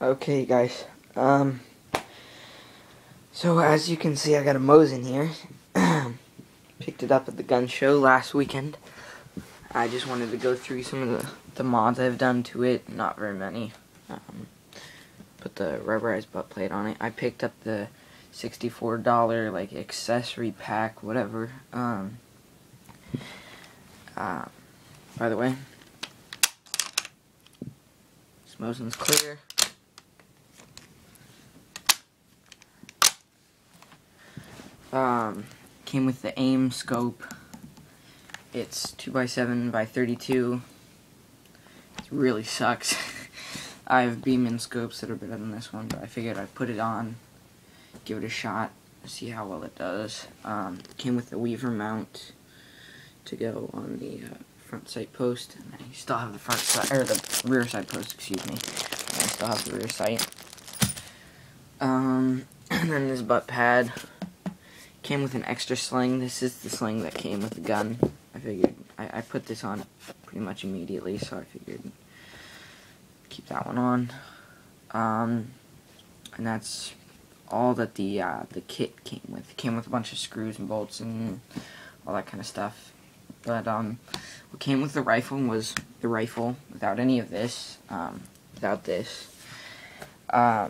Okay, guys. So as you can see, I got a Mosin here. Picked it up at the gun show last weekend. I just wanted to go through some of the mods I've done to it. Not very many. Put the rubberized butt plate on it. I picked up the $64 like accessory pack, whatever. By the way, this Mosin's clear. Came with the aim scope. It's 2x7x32. It really sucks. I have Beeman scopes that are better than this one, but I figured I'd put it on, give it a shot, see how well it does. Came with the Weaver mount to go on the front sight post, and I still have the front side, or the rear side post, excuse me. And I still have the rear sight. And then this butt pad came with an extra sling. This is the sling that came with the gun. I figured I put this on pretty much immediately, so I figured keep that one on. And that's all that the kit came with. It came with a bunch of screws and bolts and all that kind of stuff. But what came with the rifle was the rifle without any of this. Without this. The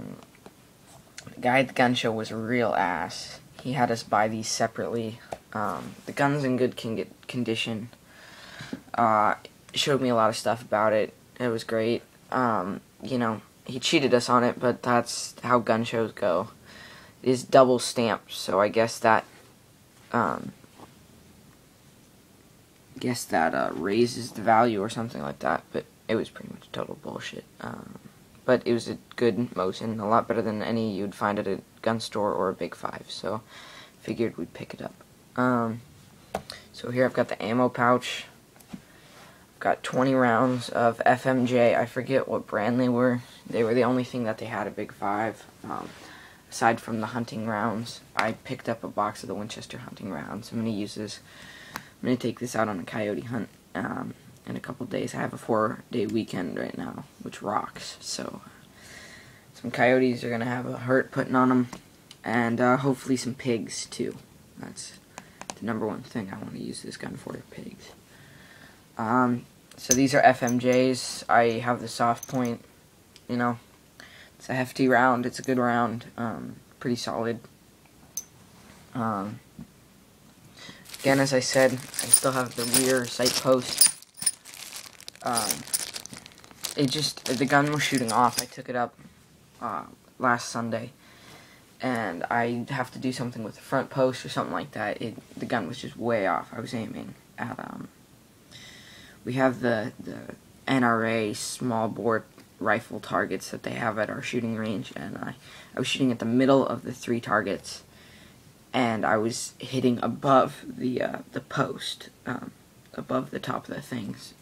guy at the gun show was a real ass. He had us buy these separately. The gun's in good condition. Showed me a lot of stuff about it. It was great. You know, he cheated us on it, but that's how gun shows go. It is double stamped, so I guess that raises the value or something like that. But it was pretty much total bullshit. But it was a good Mosin, a lot better than any you'd find at a gun store or a Big 5, so figured we'd pick it up. So here I've got the ammo pouch. I've got 20 rounds of FMJ. I forget what brand they were. They were the only thing that they had at Big 5. Aside from the hunting rounds, I picked up a box of the Winchester hunting rounds. I'm going to take this out on a coyote hunt in a couple days. I have a 4-day weekend right now, which rocks. So some coyotes are going to have a hurt putting on them, and hopefully some pigs too. That's the #1 thing I want to use this gun for, pigs. So these are FMJs. I have the soft point. You know, it's a hefty round. It's a good round. Pretty solid. Again, as I said, I still have the rear sight post. The gun was shooting off. I took it up last Sunday, and I have to do something with the front post or something like that. The gun was just way off. I was aiming at we have the NRA small bore rifle targets that they have at our shooting range, and I was shooting at the middle of the 3 targets, and I was hitting above the post, above the top of the things.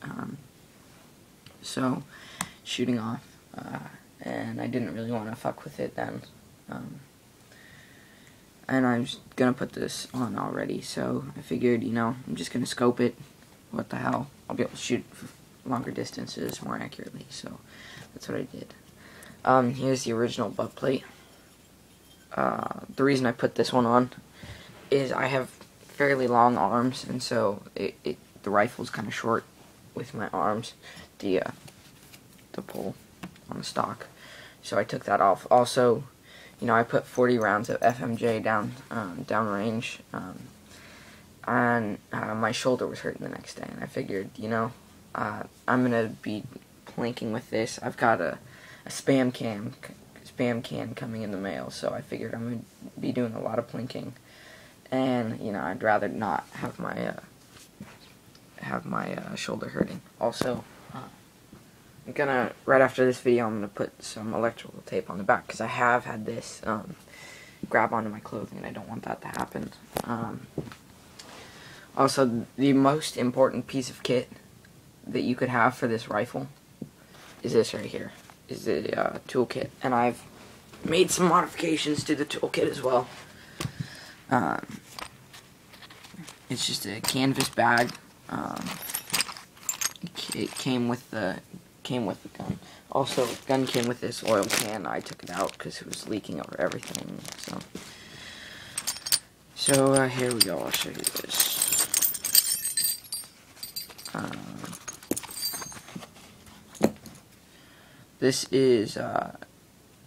So shooting off, and I didn't really want to fuck with it then. And I'm just gonna put this on already, so I figured, you know, I'm just gonna scope it. What the hell? I'll be able to shoot longer distances more accurately, so that's what I did. Here's the original butt plate. The reason I put this one on is I have fairly long arms, and so the rifle's kind of short with my arms, the pull on the stock. So I took that off. Also, you know, I put 40 rounds of FMJ down range, and my shoulder was hurting the next day, and I figured, you know, I'm gonna be planking with this. I've got a spam can coming in the mail, so I figured I'm gonna be doing a lot of plinking, and you know, I'd rather not have my shoulder hurting. Also, I'm gonna, right after this video, I'm gonna put some electrical tape on the back, because I have had this grab onto my clothing, and I don't want that to happen. Also, the most important piece of kit that you could have for this rifle is this right here, is the toolkit, and I've made some modifications to the toolkit as well. It's just a canvas bag. It came with the gun. Also, the gun came with this oil can. I took it out because it was leaking over everything. So here we go. I'll show you this. This is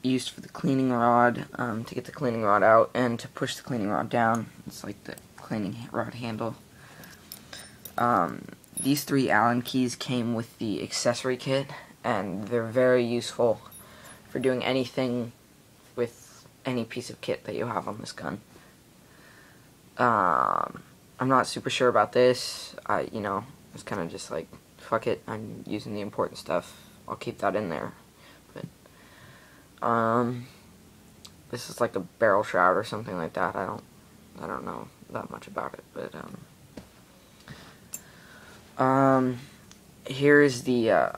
used for the cleaning rod, to get the cleaning rod out and to push the cleaning rod down. It's like the cleaning rod handle. These 3 Allen keys came with the accessory kit, and they're very useful for doing anything with any piece of kit that you have on this gun. I'm not super sure about this. You know, it's kind of just like, fuck it, I'm using the important stuff. I'll keep that in there. But this is like a barrel shroud or something like that. I don't know that much about it, but here's the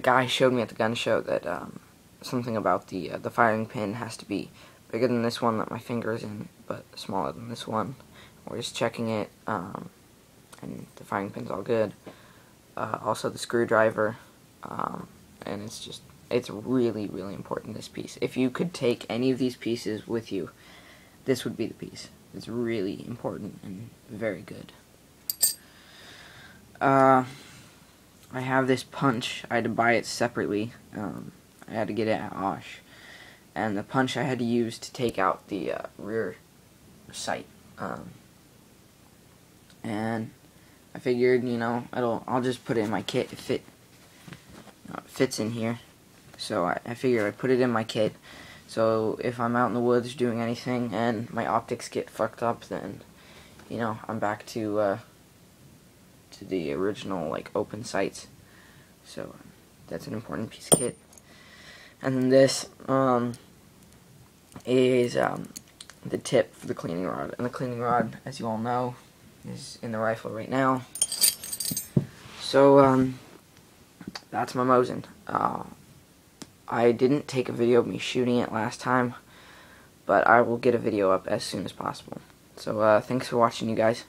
guy showed me at the gun show that something about the firing pin has to be bigger than this one that my finger is in, but smaller than this one. We're just checking it, and the firing pin's all good. Also the screwdriver, and it's really, really important, this piece. If you could take any of these pieces with you, this would be the piece. It's really important and very good. I have this punch. I had to buy it separately. I had to get it at Osh. And the punch I had to use to take out the rear sight. And I figured, you know, I'll just put it in my kit. It fits in here. So I figured I'd put it in my kit. So if I'm out in the woods doing anything and my optics get fucked up, then, you know, I'm back to the original, like, open sights. So that's an important piece of kit. And then this is the tip for the cleaning rod. And the cleaning rod, as you all know, is in the rifle right now. So that's my Mosin. I didn't take a video of me shooting it last time, but I will get a video up as soon as possible. So thanks for watching, you guys.